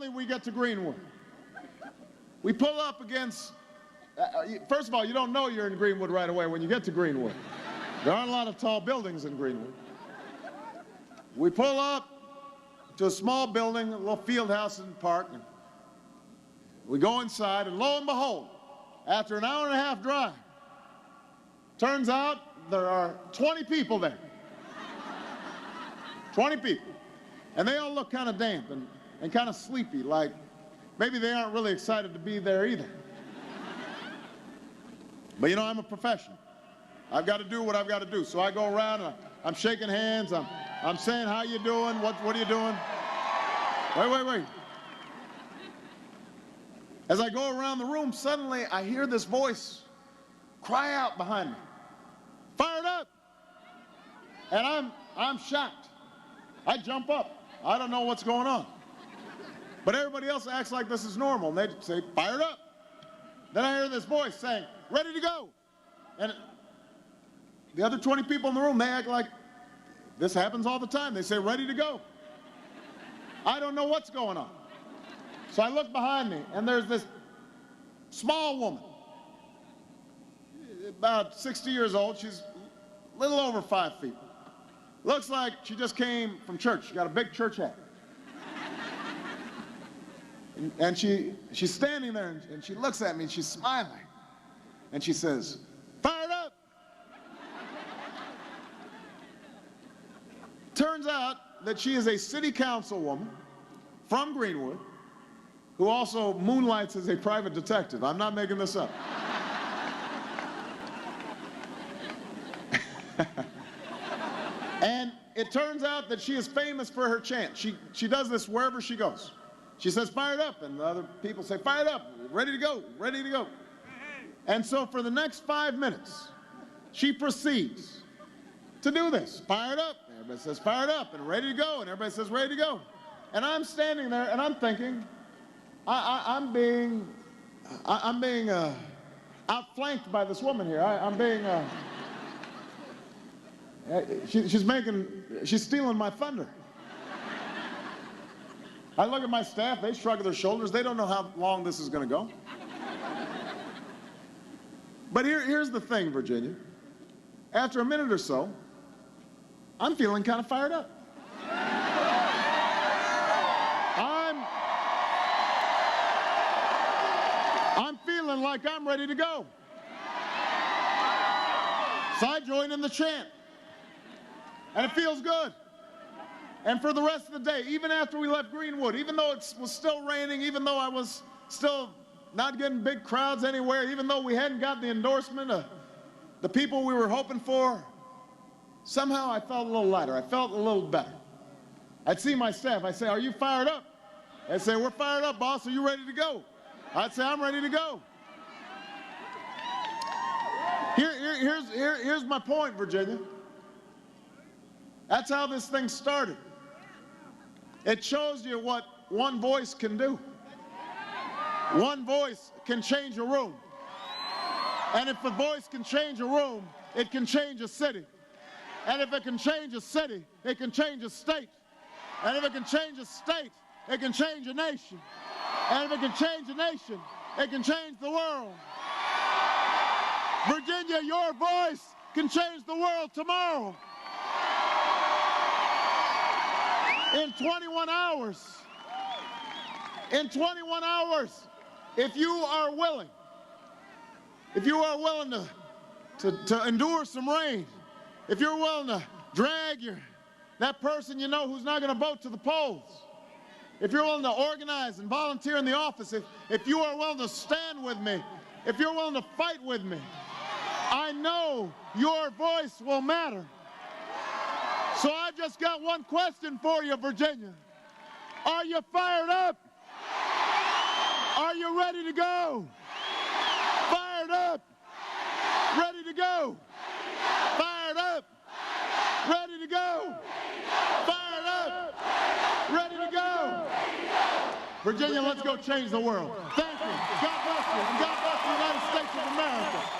finally we get to Greenwood. We pull up against, first of all, you don't know you're in Greenwood right away when you get to Greenwood. There aren't a lot of tall buildings in Greenwood. We pull up to a small building, a little field house in the park. And we go inside, and lo and behold, after an hour and a half drive, turns out there are 20 people there. 20 people. And they all look kind of damp and kind of sleepy, like maybe they aren't really excited to be there either. But you know, I'm a professional. I've got to do what I've got to do. So I go around and I'm shaking hands. I'm saying, how you doing? What are you doing? Wait. As I go around the room, suddenly I hear this voice cry out behind me. Fired up! And I'm shocked. I jump up. I don't know what's going on. But everybody else acts like this is normal. And they say, fired up. Then I hear this voice saying, ready to go. And the other 20 people in the room, they act like this happens all the time. They say, ready to go. I don't know what's going on. So I look behind me, and there's this small woman, about 60 years old. She's a little over 5 feet. Looks like she just came from church. She got a big church hat. And she's standing there, and she looks at me, and she's smiling. And she says, fired up. Turns out that she is a city councilwoman from Greenwood who also moonlights as a private detective. I'm not making this up. And it turns out that she is famous for her chant. She does this wherever she goes. She says, fired up, and the other people say, fired up, ready to go, ready to go. And so for the next 5 minutes, she proceeds to do this. Fired up, everybody says fired up, and ready to go, and everybody says ready to go. And I'm standing there, and I'm thinking, I'm being outflanked by this woman here. I'm being, she's stealing my thunder. I look at my staff, they shrug their shoulders. They don't know how long this is going to go. But here's the thing, Virginia. After a minute or so, I'm feeling kind of fired up. I'm feeling like I'm ready to go. So I join in the chant. And it feels good. And for the rest of the day, even after we left Greenwood, even though it was still raining, even though I was still not getting big crowds anywhere, even though we hadn't got the endorsement of the people we were hoping for, somehow I felt a little lighter. I felt a little better. I'd see my staff. I'd say, are you fired up? They'd say, we're fired up, boss. Are you ready to go? I'd say, I'm ready to go. Here's my point, Virginia. That's how this thing started. It shows you what one voice can do. One voice can change a room. And if a voice can change a room, it can change a city. And if it can change a city, it can change a state. And if it can change a state, it can change a nation. And if it can change a nation, it can change the world. Virginia, your voice can change the world tomorrow. In 21 hours. In 21 hours, if you are willing to endure some rain, if you're willing to drag that person you know who's not going to vote to the polls, if you're willing to organize and volunteer in the office, if you are willing to stand with me, if you're willing to fight with me, I know your voice will matter. So I've just got one question for you, Virginia. Are you fired up? Are you ready to go? Fired up. Ready to go. Fired up. Ready to go. Fired up. Ready to go. Virginia, let's go change the world. Thank you. God bless you. And God bless the United States of America.